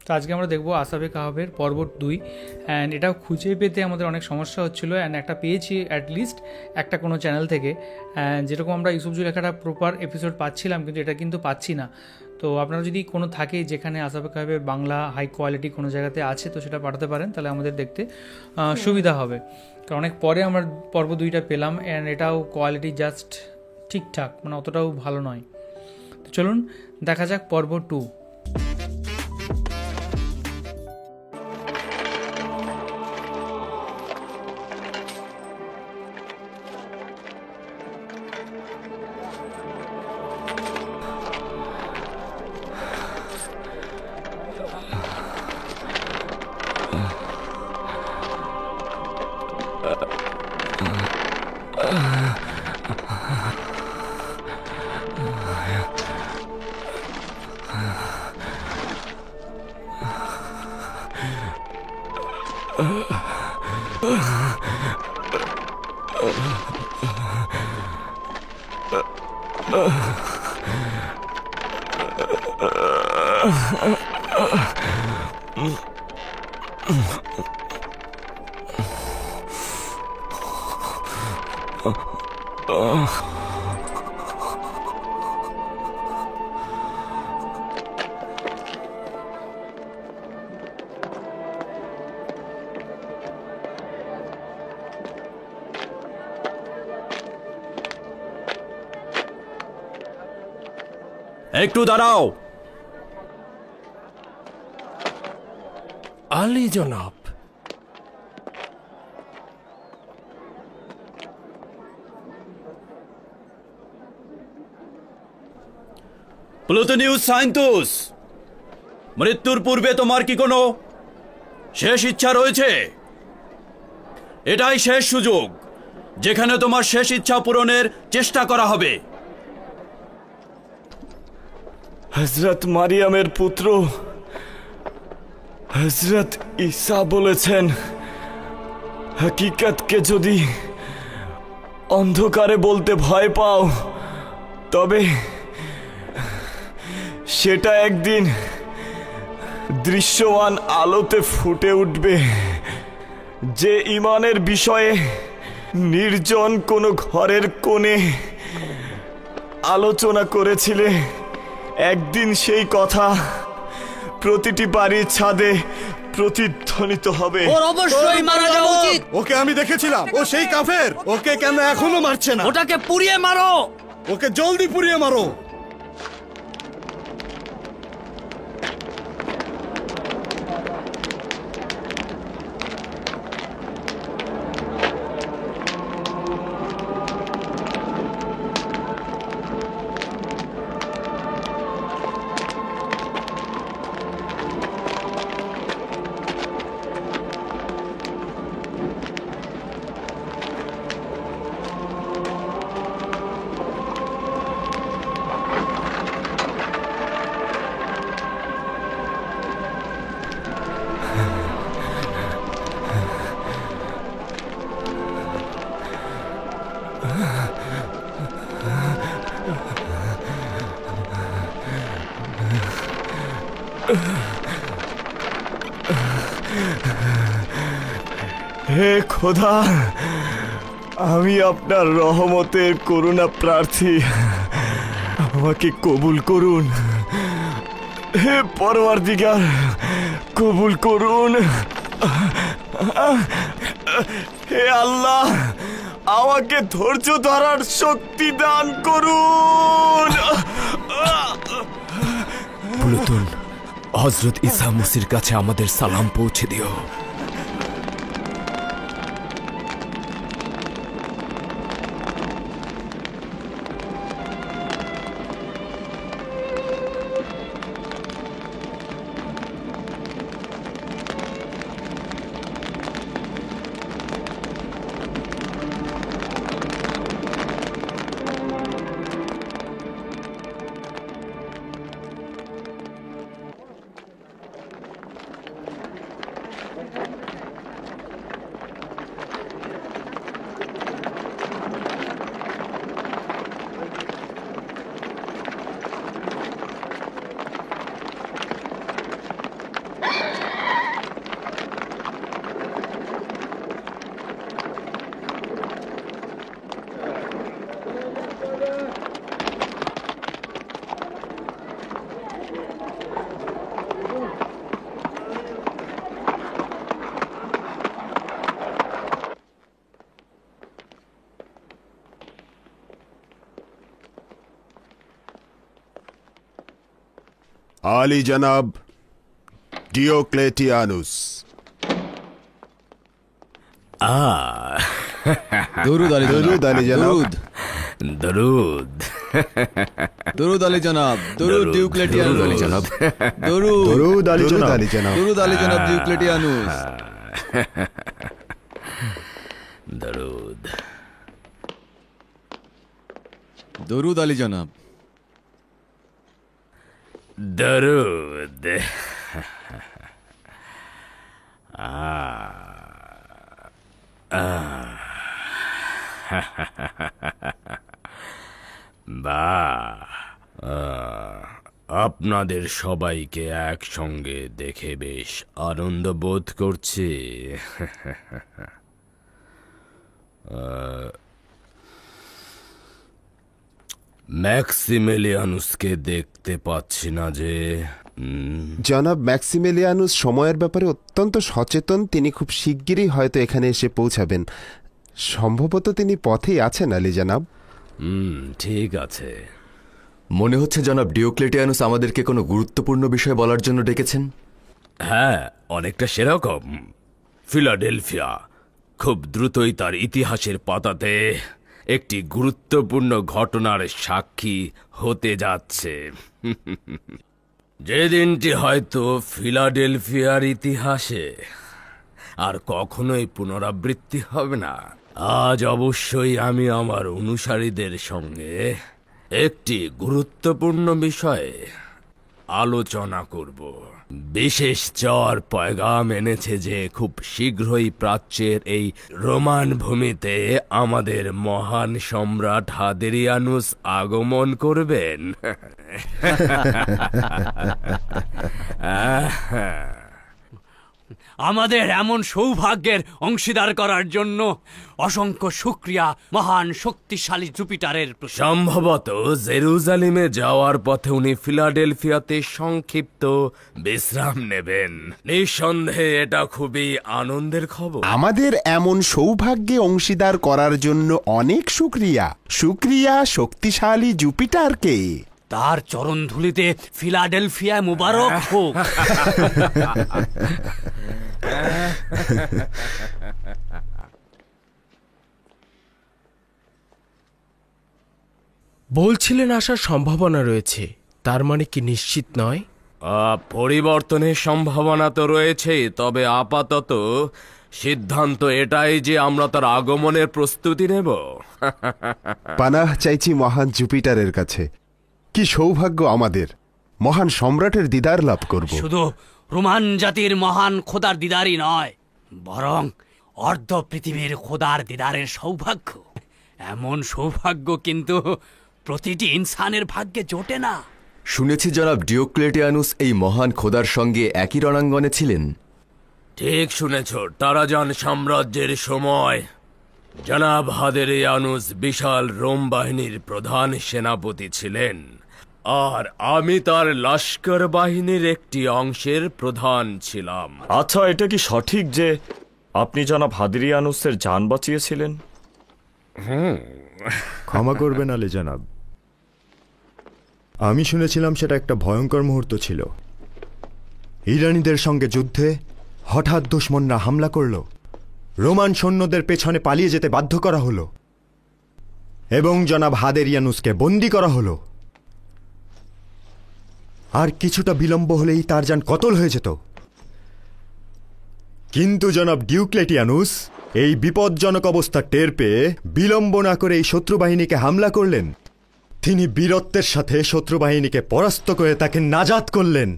তো আজকে আমরা দেখবো আসাবে কাহাবের পর্ব 2 অ্যান্ড এটা খুঁজে পেতে আমাদের অনেক সমস্যা হচ্ছিলো অ্যান্ড একটা পেয়েছি অ্যাটলিস্ট একটা কোনো চ্যানেল থেকে, যেরকম আমরা ইউসুফজু লেখাটা প্রপার এপিসোড পাচ্ছিলাম কিন্তু এটা কিন্তু পাচ্ছি না। তো আপনারা যদি কোনো থাকে যেখানে আসাবে কাহাবের বাংলা হাই কোয়ালিটি কোনো জায়গাতে আছে তো সেটা পাঠাতে পারেন, তাহলে আমাদের দেখতে সুবিধা হবে। কারণ অনেক পরে আমরা পর্ব 2টা পেলাম অ্যান্ড এটাও কোয়ালিটি জাস্ট ঠিকঠাক, মানে অতটাও ভালো নয়। তো চলুন দেখা যাক পর্ব 2। একটু দাঁড়াও। আলী জনাব, প্লুটোনিউস সাইন্তুস, মৃত্যুর পূর্বে তোমার কি কোনো শেষ ইচ্ছা রয়েছে? এটাই শেষ সুযোগ যেখানে তোমার শেষ ইচ্ছা পূরণের চেষ্টা করা হবে। হযরত মারিয়ামের পুত্র হযরত ঈসা বলেছেন, হাকিকতকে যদি অন্ধকারে বলতে ভয় পাও তবে সেটা একদিন দৃশ্যমান আলোতে ফুটে উঠবে। যে ঈমানের বিষয়ে নির্জন কোনো ঘরের কোণে আলোচনা করেছিলে, একদিন সেই কথা প্রতিটি বাড়ির ছাদে প্রতিধ্বনিত হবে। ওর অবশ্যই মারা যাওয়া উচিত। ওকে আমি দেখেছিলাম, ও সেই কাফের। ওকে কেন এখনো মারছে না? ওটাকে পুড়িয়ে মারো। ওকে জলদি পুড়িয়ে মারো। হে খোদা, আমি আপনার রহমতের করুণা প্রার্থী, আমাকে কবুল করুন। হে পরওয়ারদিগার, কবুল করুন। হে আল্লাহ, আমাকে ধৈর্য ধরার শক্তি দান করুন। প্লুটোন, হযরত ঈসা মসির কাছে আমাদের সালাম পৌঁছে দিও। আলী জনাব ডিওক্লেটিয়ানুস। দরুদ আলী দরুদ আলী জনাব। দরুদ দরুদ আলী জনাব। দরুদ ডিওক্লেটিয়ানুস আলী জনাব। দরুদ দরুদ আলী জনাব। দরুদ আলী জনাব ডিওক্লেটিয়ানুস। দরুদ। দরুদ আলী জনাব। দরুদ। বাহ, আপনাদের সবাইকে একসঙ্গে দেখে বেশ আনন্দ বোধ করছি। ম্যাক্সিমিলিয়ানুসকে দেখতে পাচ্ছি না যে। জনাব ম্যাক্সিমিলিয়ানুস সময়ের ব্যাপারে অত্যন্ত সচেতন। তিনি খুব শিগগিরই হয়তো এখানে এসে পৌঁছাবেন। সম্ভবত তিনি পথেই আছেন আলী জনাব। ঠিক আছে। মনে হচ্ছে জনাব ডিওক্লেটিয়ানুস আমাদেরকে কোনো গুরুত্বপূর্ণ বিষয় বলার জন্য ডেকেছেন। হ্যাঁ, অনেকটা সেরকম। ফিলাডেলফিয়া খুব দ্রুতই তার ইতিহাসের পাতাতে একটি গুরুত্বপূর্ণ ঘটনার সাক্ষী হতে যাচ্ছে। যে দিনটি হয়তো ফিলাডেলফিয়ার ইতিহাসে আর কখনোই পুনরাবৃত্তি হবে না। আজ অবশ্যই আমি আমার অনুসারীদের সঙ্গে একটি গুরুত্বপূর্ণ বিষয়ে আলোচনা করব। বিশেষ চর পয়গাম এনেছে যে খুব শীঘ্রই প্রাচ্যের এই রোমান ভূমিতে আমাদের মহান সম্রাট হাদেরিয়ানুস আগমন করবেন। আমাদের এমন সৌভাগ্যের অংশীদার করার জন্য অসংখ্য শুকরিয়া মহান শক্তিশালী জুপিটারের প্রতি। সম্ভবত জেরুজালেমে যাওয়ার পথে উনি ফিলাডেলফিয়াতে সংক্ষিপ্ত বিশ্রাম নেবেন। নিঃসন্দেহে এটা খুবই আনন্দের খবর। আমাদের এমন সৌভাগ্যে অংশীদার করার জন্য অনেক শুকরিয়া। শুকরিয়া শক্তিশালী জুপিটারকে। তার চরণধুলিতে ফিলাডেলফিয়া মুবারক হোক। বলছিলেন আসার সম্ভাবনা রয়েছে, তার মানে কি নিশ্চিত নয়? পরিবর্তনের সম্ভাবনা তো রয়েছেই, তবে আপাতত সিদ্ধান্ত এটাই যে আমরা তার আগমনের প্রস্তুতি নেব। পানাহ চাইছি মহান জুপিটারের কাছে। কি সৌভাগ্য আমাদের মহান সম্রাটের দিদার লাভ করব। শুধু রোমান জাতির মহান খোদার দিদারই নয়, বরং অর্ধ পৃথিবীর খোদার দিদারের সৌভাগ্য। এমন সৌভাগ্য কিন্তু প্রতিটি ইনসানের ভাগ্যে জোটে না। শুনেছি জনাব ডিওক্লেটিয়ানুস এই মহান খোদার সঙ্গে একই রণাঙ্গনে ছিলেন। ঠিক শুনেছ। টারাজান সাম্রাজ্যের সময় জনাব হাদেরিয়ানুস বিশাল রোম বাহিনীর প্রধান সেনাপতি ছিলেন, আর আমি তার লস্কর বাহিনীর একটি অংশের প্রধান ছিলাম। আচ্ছা, এটা কি সঠিক যে আপনি জনাব হাদেরিয়ানুসের জান বাঁচিয়েছিলেন? ক্ষমা করবেন আলী জনাব, আমি শুনেছিলাম সেটা একটা ভয়ঙ্কর মুহূর্ত ছিল। ইরানীদের সঙ্গে যুদ্ধে হঠাৎ দুশমনরা হামলা করল, রোমান সৈন্যদের পেছনে পালিয়ে যেতে বাধ্য করা হলো এবং জনাব হাদেরিয়ানুসকে বন্দী করা হলো। আর কিছুটা বিলম্ব হলেই তার জান কতল হয়ে যেত। কিন্তু জনাব ডিওক্লেটিয়ানুস এই বিপজ্জনক অবস্থা টের পেয়ে বিলম্ব না করে এই শত্রুবাহিনীকে হামলা করলেন। তিনি বীরত্বের সাথে শত্রুবাহিনীকে পরাস্ত করে তাকে নাজাত করলেন।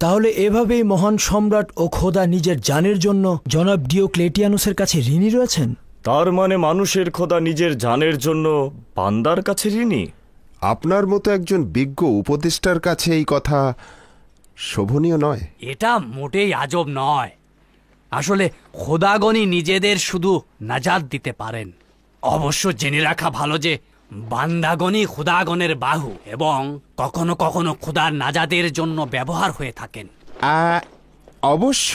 তাহলে এভাবেই মহান সম্রাট ও খোদা নিজের জানের জন্য জনাব ডিওক্লেটিয়ানুসের কাছে ঋণী রয়েছেন। তার মানে মানুষের খোদা নিজের জানের জন্য বান্দার কাছে ঋণী? আপনার মতো একজন বিজ্ঞ উপদেষ্টার কাছে এই কথা শোভনীয় নয়। এটা মোটেই আজব নয়। আসলে খোদাগণই নিজেদের শুধু নাজাত দিতে পারেন। অবশ্য জেনে রাখা ভালো যে বান্দাগণই খোদাগণের বাহু এবং কখনো কখনো খোদার নাজাদের জন্য ব্যবহার হয়ে থাকেন। অবশ্য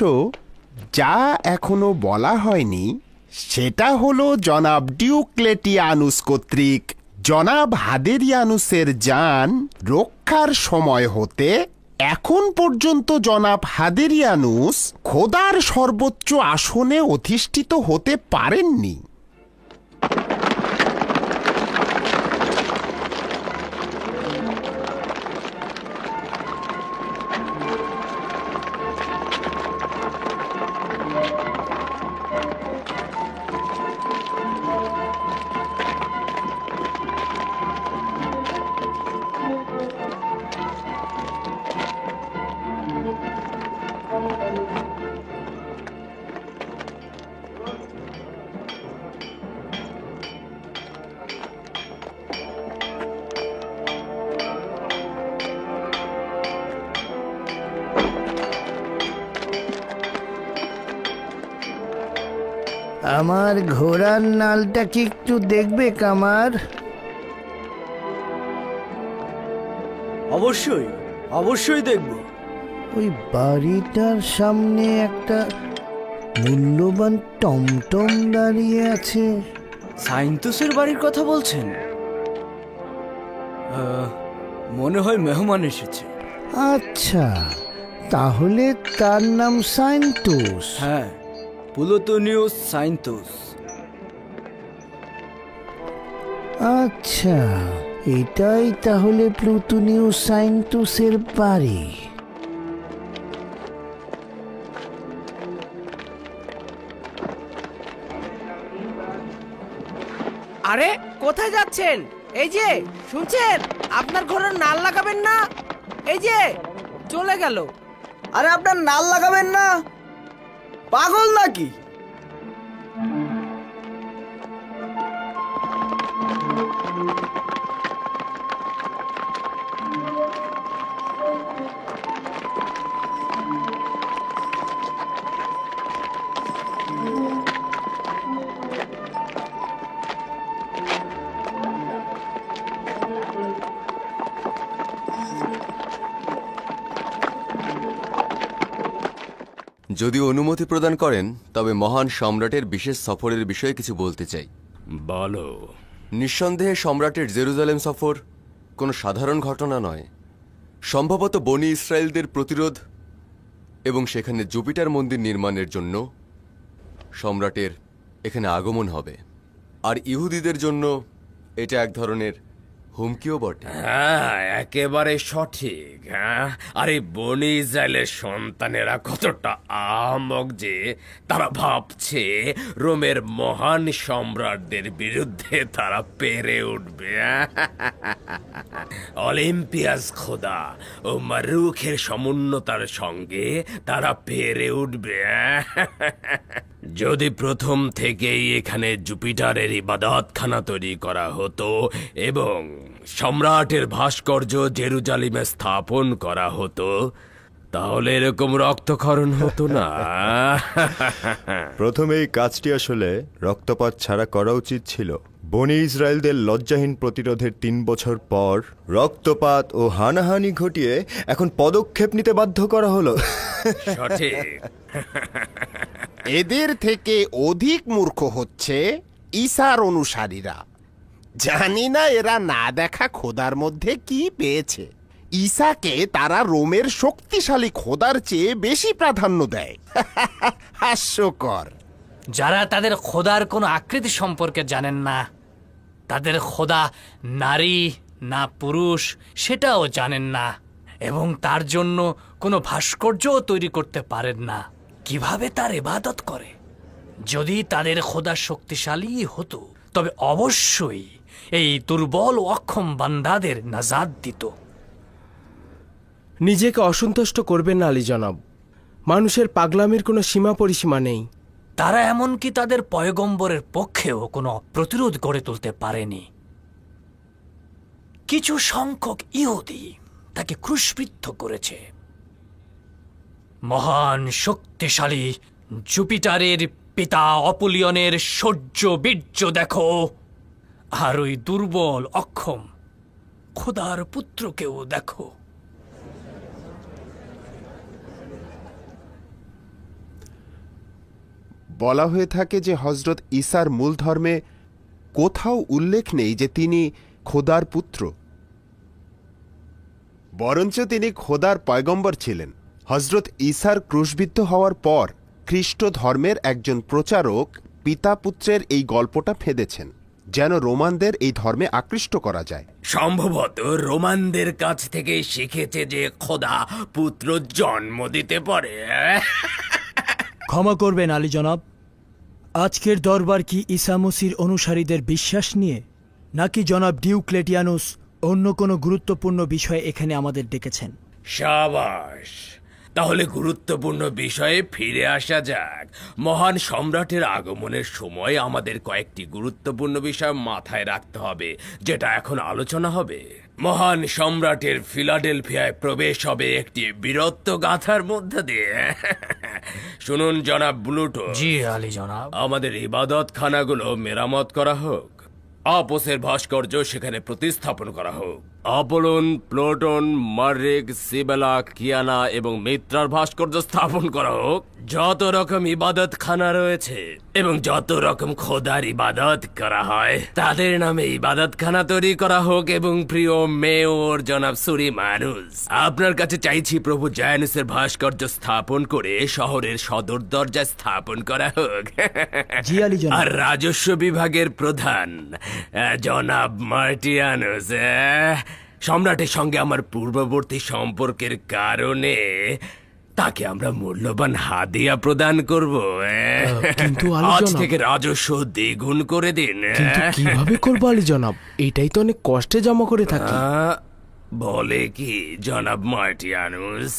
যা এখনো বলা হয়নি সেটা হলো জনাব ডিওক্লেটিয়ানুস কর্তৃক জনাব হাদেরিয়ানুসের যান রক্ষার সময় হতে এখন পর্যন্ত জনাব হাদেরিয়ানুস খোদার সর্বোচ্চ আসনে অধিষ্ঠিত হতে পারেননি। আমার ঘোড়ার নালটা কি একটু দেখবে কামার? অবশ্যই অবশ্যই দেখব। ওই বাড়িটার সামনে একটা মূল্যবান টমটম দাঁড়িয়ে আছে। সাইন্তুসের বাড়ির কথা বলছেন? মনে হয় মেহমান এসেছে। আচ্ছা, তাহলে তার নাম সাইন্তুস। হ্যাঁ, প্লুটোনিয়াস সাইন্তুস। আচ্ছা, এটাই তাহলে প্লুটোনিয়াস সাইন্তুসের বাড়ি। আরে কোথায় যাচ্ছেন? এই যে শুনছেন, আপনার ঘোড়ার নাল লাগাবেন না। এই যে চলে গেল। আরে আপনার নাল লাগাবেন না? পাগল নাকি? যদি অনুমতি প্রদান করেন তবে মহান সম্রাটের বিশেষ সফরের বিষয়ে কিছু বলতে চাই। বলো। নিঃসন্দেহে সম্রাটের জেরুজালেম সফর কোনো সাধারণ ঘটনা নয়। সম্ভবত বনি ইসরায়েলদের প্রতিরোধ এবং সেখানে জুপিটার মন্দির নির্মাণের জন্য সম্রাটের এখানে আগমন হবে। আর ইহুদিদের জন্য এটা এক ধরনের হুমকিও বটে। হ্যাঁ, একেবারে সঠিক। হ্যাঁ, আরে বনি ইসরায়েলের সন্তানেরা কতটা আহাম্মক যে তারা ভাবছে রোমের মহান সম্রাটদের বিরুদ্ধে তারা পেরে উঠবে। অলিম্পিয়াস খোদা ও মারুখের সমুন্নতার সঙ্গে তারা পেরে উঠবে। যদি প্রথম থেকেই এখানে জুপিটারের ইবাদতখানা তৈরি করা হতো এবং সম্রাটের ভাস্কর্য জেরুজালেমে স্থাপন করা হতো, তাহলে এরকম রক্তক্ষরণ হতো না। প্রথমে এই কাজটি আসলে রক্তপাত ছাড়া করা উচিত ছিল। বনি ইসরায়েলদের লজ্জাহীন প্রতিরোধের 3 বছর পর রক্তপাত ও হানাহানি ঘটিয়ে এখন পদক্ষেপ নিতে বাধ্য করা হলো। সঠিক। এদের থেকে অধিক মূর্খ হচ্ছে ঈসার অনুসারীরা। জানি না এরা না দেখা খোদার মধ্যে কি পেয়েছে। ঈসাকে তারা রোমের শক্তিশালী খোদার চেয়ে বেশি প্রাধান্য দেয়। হাস্যকর। যারা তাদের খোদার কোনো আকৃতি সম্পর্কে জানেন না, তাদের খোদা নারী না পুরুষ সেটাও জানেন না, এবং তার জন্য কোনো ভাস্কর্যও তৈরি করতে পারেন না। কিভাবে তার ইবাদত করে? যদি তাদের খোদা শক্তিশালী হতো তবে অবশ্যই এই দুর্বল ও অক্ষম বান্দাদের নাজাত দিত। নিজেকে অসন্তুষ্ট করবেন না আলী জনাব। মানুষের পাগলামির কোনো সীমা পরিসীমা নেই। তারা এমনকি তাদের পয়গম্বরের পক্ষেও কোনো প্রতিরোধ গড়ে তুলতে পারেনি। কিছু সংখ্যক ইহুদি তাকে ক্রুশবিদ্ধ করেছে। মহান শক্তিশালী জুপিটারের পিতা অপুলিয়নের শৌর্য বীর্য দেখো, আর ওই দুর্বল অক্ষম খোদার পুত্রকেও দেখো। বলা হয়ে থাকে যে হজরত ঈসার মূল ধর্মে কোথাও উল্লেখ নেই যে তিনি খোদার পুত্র, বরঞ্চ তিনি খোদার পয়গম্বর ছিলেন। হজরত ঈসার ক্রুশবিদ্ধ হওয়ার পর খ্রিস্ট ধর্মের একজন প্রচারক পিতা পুত্রের এই গল্পটা ফেঁদেছেন যেন রোমানদের এই ধর্মে আকৃষ্ট করা যায়। সম্ভবত রোমানদের কাছ থেকে শিখেছে যে খোদা পুত্র জন্ম দিতে পারে। ক্ষমা করবেন আলী জনাব, আজকের দরবার কি ঈসা মসির অনুসারীদের বিশ্বাস নিয়ে, নাকি জনাব ডিওক্লেটিয়ানুস অন্য কোনো গুরুত্বপূর্ণ বিষয়ে এখানে আমাদের ডেকেছেন? সাবাস, তাহলে গুরুত্বপূর্ণ বিষয়ে ফিরে আসা যাক। মহান সম্রাটের আগমনের সময় আমাদের কয়েকটি গুরুত্বপূর্ণ বিষয় মাথায় রাখতে হবে, যেটা এখন আলোচনা হবে। মহান সম্রাটের ফিলাডেলফিয়ায় প্রবেশ হবে একটি বীরত্ব গাথার মধ্যে দিয়ে। শুনুন জনাব ব্লুটো। জি আলী জনাব। আমাদের ইবাদতখানাগুলো মেরামত করা হোক, আপোসের ভাস্কর্য সেখানে প্রতিস্থাপন করা হোক, অপোলন, প্লুটন, মার্রিক, সিবেলা, কিয়ানা এবং মিত্রার ভাস্কর্য স্থাপন করা হোক। যত রকম ইবাদতখানা রয়েছে এবং যত রকম খোদার ইবাদত করা হয় তাদের নামে ইবাদতখানা তৈরি করা হোক। এবং প্রিয় মেয়র জনাব সুরিমানুস, আপনার কাছে চাইছি প্রভু জায়ানুসের ভাস্কর্য স্থাপন করে শহরের সদর দরজায় স্থাপন করা হোক। আর রাজস্ব বিভাগের প্রধান জনাব মার্টিয়ানুস, সম্রাটের সঙ্গে আমার পূর্ববর্তী সম্পর্কের কারণে তাকে আমরা মূল্যবান হাদিয়া প্রদান করব। আজ থেকে রাজস্ব দ্বিগুণ করে দিন। কিভাবে করবো আলী জনাব? এটাই তো অনেক কষ্টে জমা করে থাকি। বলে কি জনাব মার্টিয়ানুস,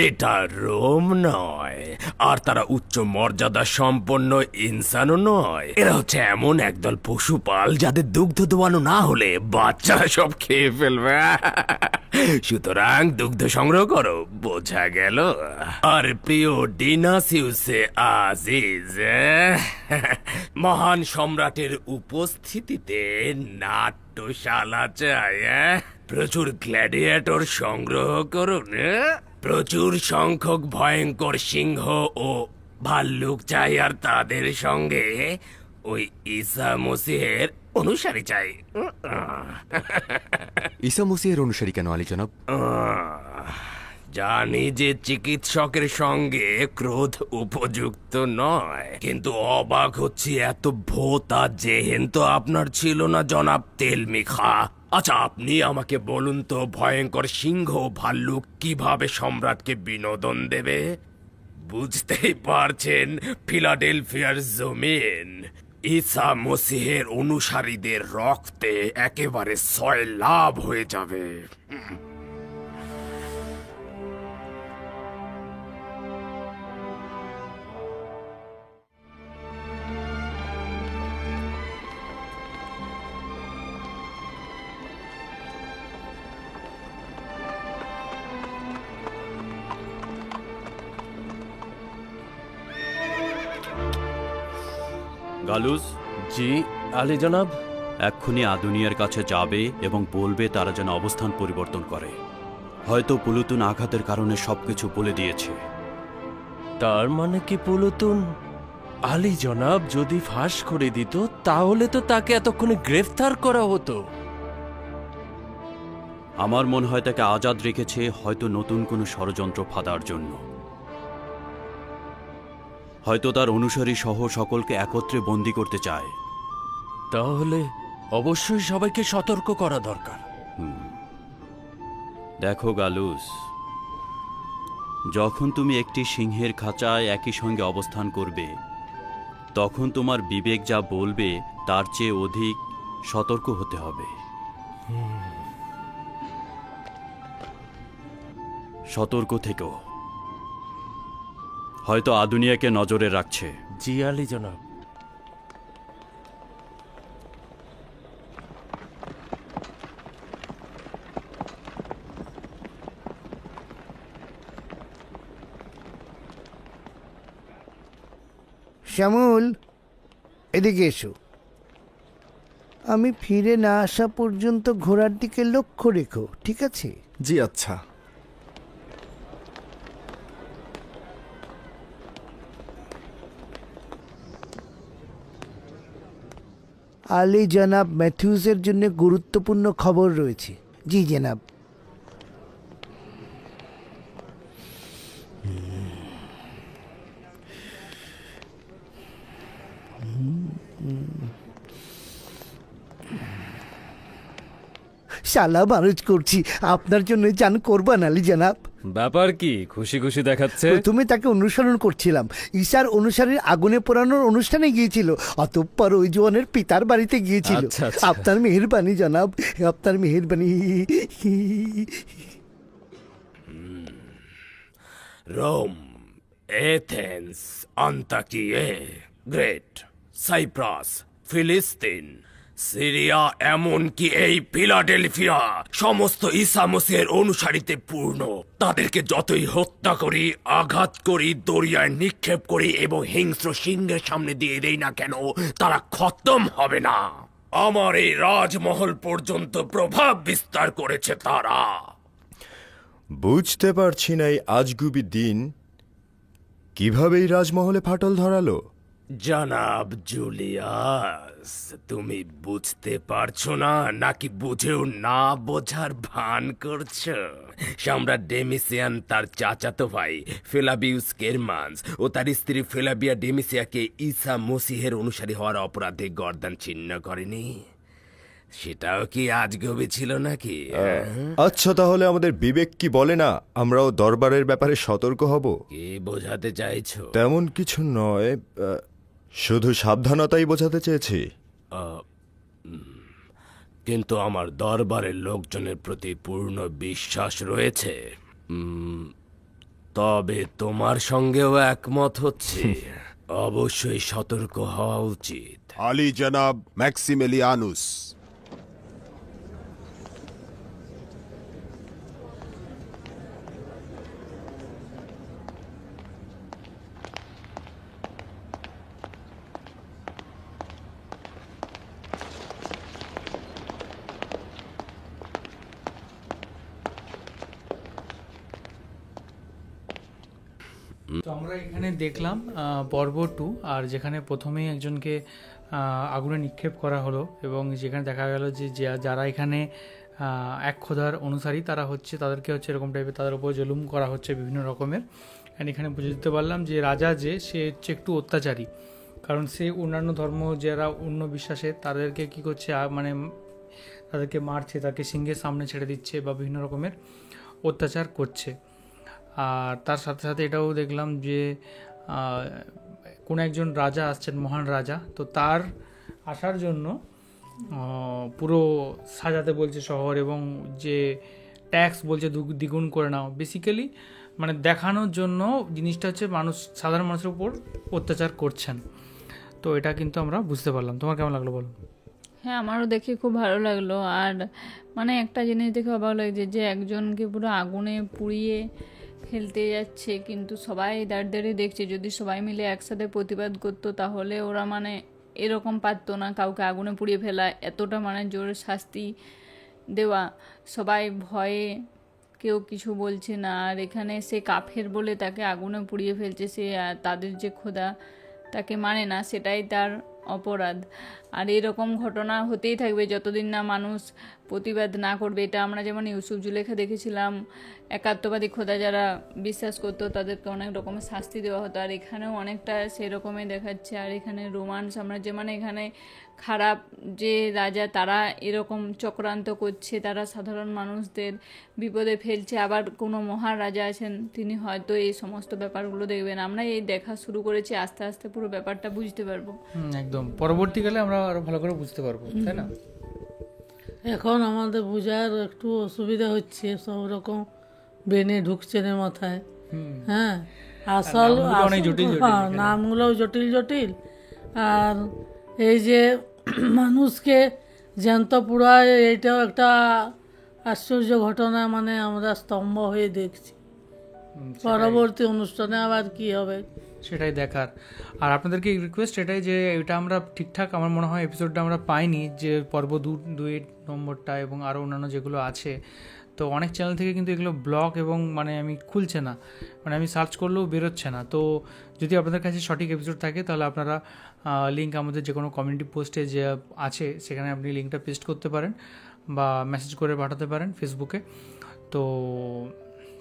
এটা রোম নয়, আর তারা উচ্চ মর্যাদা সম্পন্ন ইনসানও নয়। এরা হচ্ছে এমন একদল পশুপাল যাদের দুগ্ধ দোয়ানো না হলে বাচ্চারা সব খেয়ে ফেলবে। সুতরাং দুগ্ধ সংগ্রহ করো, বোঝা গেল? আর প্রিয় ডিনাসিউসে আজিজ, মহান সম্রাটের উপস্থিতিতে নাট্যশালা চাই। প্রচুর গ্ল্যাডিয়েটর সংগ্রহ করুন, প্রচুর সংখ্যক ভয়ঙ্কর সিংহ ও ভাল্লুক চাই, আর তাদের সঙ্গে ওই ঈসা মসিহের অনুসারী চাই। ঈসা মসিহের অনুসারী কেন আলী জনাব? জানি যে চিকিৎসকের সঙ্গে ক্রোধ উপযুক্ত নয়, কিন্তু অবাক হচ্ছি এত ভোতা জেহেন তো আপনার ছিল না জনাব তেলমিখা। আচ্ছা, আপনি আমাকে বলুন তো, ভয়ঙ্কর সিংহ ভাল্লুক কিভাবে সম্রাটকে বিনোদন দেবে? বুঝতেই পারছেন, ফিলাডেলফিয়ার জমিন ঈসা মসিহের অনুসারীদের রক্তে একেবারে সয়লাভ হয়ে যাবে। গালুস। জি আলী জনাব। এক্ষুনি আদুনিয়ার কাছে যাবে এবং বলবে তারা যেন অবস্থান পরিবর্তন করে। হয়তো পুলুতুন আঘাতের কারণে সবকিছু বলে দিয়েছে। তার মানে কি পুলুতুন আলী জনাব যদি ফাঁস করে দিত তাহলে তো তাকে এতক্ষণে গ্রেফতার করা হতো। আমার মনে হয় তাকে আজাদ রেখেছে হয়তো নতুন কোনো ষড়যন্ত্র ফাঁদার জন্য। হয়তো তার অনুসারী সহ সকলকে একত্রে বন্দী করতে চায়। তাহলে অবশ্যই সবাইকে সতর্ক করা দরকার। দেখো গালুস, যখন তুমি একটি সিংহের খাঁচায় একই সঙ্গে অবস্থান করবে, তখন তোমার বিবেক যা বলবে তার চেয়ে অধিক সতর্ক হতে হবে। সতর্ক থেকো। হয়তো আদুনিয়াকে নজরে রাখছে। জি আলী জনাব। শ্যামল, এদিকে এসো। আমি ফিরে না আসা পর্যন্ত ঘোড়ার দিকে লক্ষ্য রেখো, ঠিক আছে? জি আচ্ছা। আলী জনাব ম্যাথিউসের জন্য গুরুত্বপূর্ণ খবর রয়েছে। জি জনাব। শালা মানুষ করছি, আপনার জন্য জান কোরবান আলী জনাব। ব্যাপার কি, খুশি খুশি দেখাচ্ছে? প্রথমে তাকে অনুসরণ করছিলাম, ঈশার অনুসারীর আগুনে পোড়ানোর অনুষ্ঠানে গিয়েছিল, অতঃপর ওই জওয়ানের পিতার বাড়িতে গিয়েছিল। আপনার মেহেরবানি জনাব, আপনার মেহেরবানি। রোম, এথেন্স, আন্তাকিয়ে, গ্রেট, সাইপ্রাস, ফিলিস্তিন, সিরিয়া, এমনকি এই ফিলাডেলফিয়া সমস্ত ঈসা মসিহের অনুসারীতে পূর্ণ। তাদেরকে যতই হত্যা করি, আঘাত করি, দরিয়ায় নিক্ষেপ করি এবং হিংস্র সিংহের সামনে দিয়ে দেই না কেন, তারা খতম হবে না। আমার এই রাজমহল পর্যন্ত প্রভাব বিস্তার করেছে তারা। বুঝতে পারছি না এই আজগুবি দিন কিভাবে এই রাজমহলে ফাটল ধরালো। জনাব জুলিয়াস, তুমি বুঝতে পারছো না নাকি বুঝেও না বোঝার ভান করছো? সম্রাট ডেমিসিয়ান তার চাচাতো ভাই ফেলাবিউস কেরমান্স ও তার স্ত্রী ফেলাবিয়া ডেমিসিয়াকে ঈসা মসিহের অনুসারী হওয়ার অপরাধে গর্দান ছিন্ন করেনি? সেটাও কি আজগবি ছিল নাকি? আচ্ছা, তাহলে আমাদের বিবেক কি বলে না আমরাও দরবারের ব্যাপারে সতর্ক হব? কি বোঝাতে চাইছো? তেমন কিছু নয়, শুধু সাবধানতাই বোঝাতে চেয়েছি। কিন্তু আমার দরবারের লোকজনের প্রতি পূর্ণ বিশ্বাস রয়েছে। তবে তোমার সঙ্গেও একমত হচ্ছে, অবশ্যই সতর্ক হওয়া উচিত। আলী জনাব ম্যাক্সিমিলিয়ানুস। তো আমরা এখানে দেখলাম পর্ব 2, আর যেখানে প্রথমেই একজনকে আগুনে নিক্ষেপ করা হলো এবং যেখানে দেখা গেল যে যারা এখানে এক খোদার অনুসারী তারা হচ্ছে, তাদেরকে হচ্ছে এরকম টাইপের তাদের উপর জুলুম করা হচ্ছে বিভিন্ন রকমের। অ্যান্ড এখানে বুঝতে পারলাম যে রাজা সে হচ্ছে একটু অত্যাচারী, কারণ সে অন্যান্য ধর্ম যারা অন্য বিশ্বাসে তাদেরকে কি করছে, মানে তাদেরকে মারছে, তাকে সিংহের সামনে ছেড়ে দিচ্ছে বা বিভিন্ন রকমের অত্যাচার করছে। আর তার সাথে সাথে এটাও দেখলাম যে কোনো একজন রাজা আসছেন, মহান রাজা, তো তার আসার জন্য পুরো সাজাতে বলছে শহর, এবং যে ট্যাক্স বলছে দ্বিগুণ করে নাও, বেসিক্যালি মানে দেখানোর জন্য জিনিসটা হচ্ছে সাধারণ মানুষের উপর অত্যাচার করছেন। তো এটা কিন্তু আমরা বুঝতে পারলাম। তোমার কেমন লাগলো বলো? হ্যাঁ, আমারও দেখে খুব ভালো লাগলো। আর মানে একটা জিনিস দেখে অবাক লাগছে যে একজনকে পুরো আগুনে পুড়িয়ে ফেলতে যাচ্ছে, কিন্তু সবাই দাঁড়িয়ে দেখছে। যদি সবাই মিলে একসাথে প্রতিবাদ করতো তাহলে ওরা মানে এরকম পারতো না কাউকে আগুনে পুড়িয়ে ফেলা, এতটা মানে জোর শাস্তি দেওয়া। সবাই ভয়ে কেউ কিছু বলছে না। আর এখানে সে কাফের বলে তাকে আগুনে পুড়িয়ে ফেলছে, সে তাদের যে খোদা তাকে মানে না, সেটাই তার অপরাধ। আর এরকম ঘটনা হতেই থাকবে যতদিন না মানুষ প্রতিবাদ না করবে। এটা আমরা যেমন ইউসুফ জুলেখা দেখেছিলাম, একাত্মবাদী খোদা যারা বিশ্বাস করতো তাদেরকে অনেক রকমের শাস্তি দেওয়া হতো, আর এখানেও অনেকটা সেরকমই দেখাচ্ছে। আর এখানে রোমান সাম্রাজ্য মানে এখানে খারাপ যে রাজা তারা এরকম চক্রান্ত করছে, তারা সাধারণ মানুষদের বিপদে ফেলছে। আবার কোনো মহান রাজা আছেন, তিনি হয়তো এই সমস্ত ব্যাপারগুলো দেখবেন। আমরা এই দেখা শুরু করেছি, আস্তে আস্তে পুরো ব্যাপারটা বুঝতে পারবো। একদম, পরবর্তীকালে আমরা আরো ভালো করে বুঝতে পারবো, তাই না? এখন আমাদের বোঝার একটু অসুবিধা হচ্ছে, সব রকম ব্রেনে ঢুকছে না মাথায়। হ্যাঁ, আসল নামগুলোও জটিল জটিল। আর এই যে মানুষকে জ্যান্ত পুরায়, এইটাও একটা আশ্চর্য ঘটনা, মানে আমরা স্তম্ভ হয়ে দেখছি। পরবর্তী অনুষ্ঠানে আবার কি হবে সেটাই দেখার। আর আপনাদেরকে রিকোয়েস্ট এটাই যে এটা আমরা ঠিকঠাক আমার মনে হয় এপিসোডটা আমরা পাইনি, যে পর্ব 2 নম্বরটা এবং আরও অন্যান্য যেগুলো আছে, তো অনেক চ্যানেল থেকে কিন্তু এগুলো ব্লক এবং মানে আমি খুলছে না, মানে আমি সার্চ করলেও বেরোচ্ছে না। তো যদি আপনাদের কাছে সঠিক এপিসোড থাকে তাহলে আপনারা লিঙ্ক আমাদের যে কোনো কমিউনিটি পোস্টে যে আছে সেখানে আপনি লিঙ্কটা পেস্ট করতে পারেন বা মেসেজ করে পাঠাতে পারেন ফেসবুকে। তো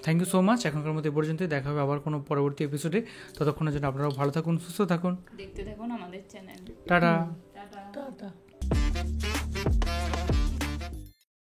থ্যাংক ইউ সো মাচ, এখনকার মতো এ পর্যন্তই। দেখা হবে আবার কোনো পরবর্তী এপিসোডে। ততক্ষণের জন্য আপনারাও ভালো থাকুন, সুস্থ থাকুন, দেখতে থাকুন আমাদের চ্যানেল। টাটা। টাটা।